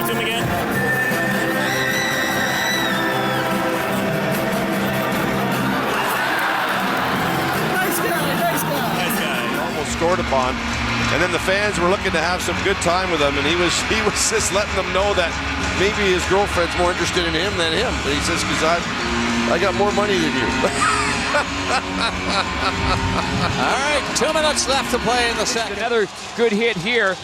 it to him again. Nice guy. Almost scored upon. And then the fans were looking to have some good time with him, and he was just letting them know that maybe his girlfriend's more interested in him than him. But he says, because I got more money than you. All right, 2 minutes left to play in the second. Another good hit here.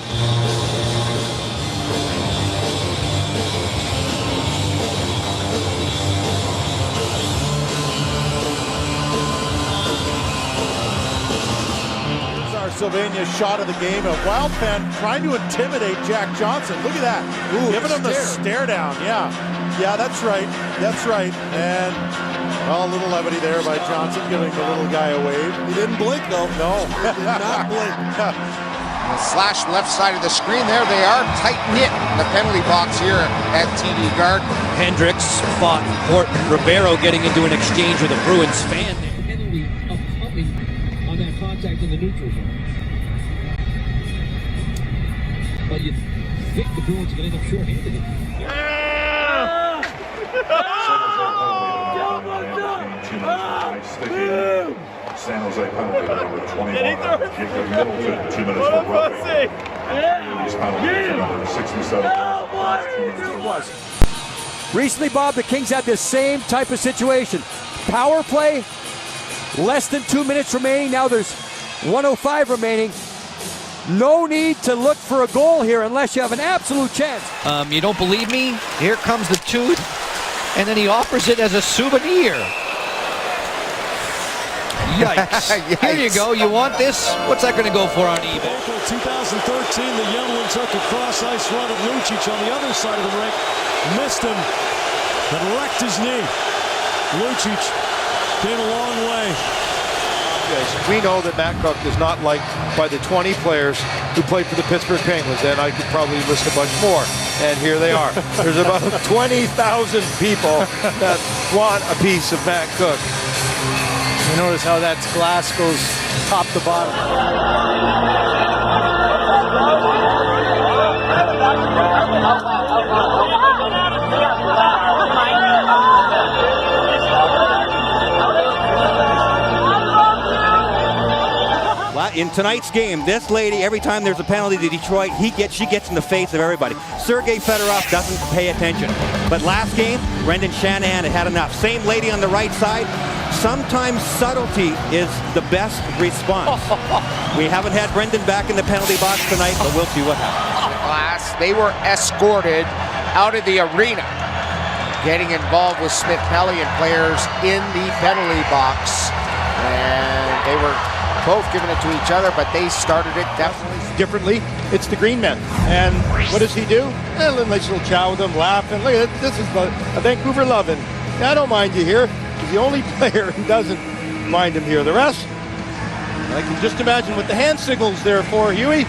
Sylvania shot of the game. A wild pen trying to intimidate Jack Johnson. Look at that. Ooh, giving him the stare down. Yeah, that's right. And well, a little levity there by Johnson, giving the little guy a wave. He didn't blink though. No. He did not blink. Slash left side of the screen there. They are tight-knit in the penalty box here at TD Garden. Hendricks fought Horton. Ribeiro getting into an exchange with a Bruins fan. Penalty of coming on that contact in the neutral zone. But you think the Bruins are going to end up short-handed. San Jose penalty number 21. Jacob Middleton, 2 minutes for roughing. These penalties number 67. Recently, Bob, the Kings had this same type of situation. Power play, less than 2 minutes remaining. Now there's 1:05 remaining. No need to look for a goal here unless you have an absolute chance. You don't believe me? Here comes the tooth, and then he offers it as a souvenir. Yikes. Here you go. You want this? What's that going to go for on eBay? April 2013, the young one took a cross-ice run at Lucic on the other side of the rink. Missed him and wrecked his knee. Lucic came a long way. We know that Matt Cook is not liked by the 20 players who played for the Pittsburgh Penguins, and I could probably list a bunch more. And here they are. There's about 20,000 people that want a piece of Matt Cook. You notice how that glass goes top to bottom. In tonight's game, this lady, every time there's a penalty to Detroit, she gets in the face of everybody. Sergei Fedorov doesn't pay attention. But last game, Brendan Shanahan had enough. Same lady on the right side. Sometimes subtlety is the best response. We haven't had Brendan back in the penalty box tonight, but we'll see what happens. They were escorted out of the arena, getting involved with Smith Pelly and players in the penalty box. And they were both giving it to each other, but they started it definitely Differently, it's the Green Men. And what does he do? A nice little chow with them, laughing. Look at this is a Vancouver loving. I don't mind you here. He's the only player who doesn't mind him here. The rest, I can just imagine what the hand signals there for, Huey.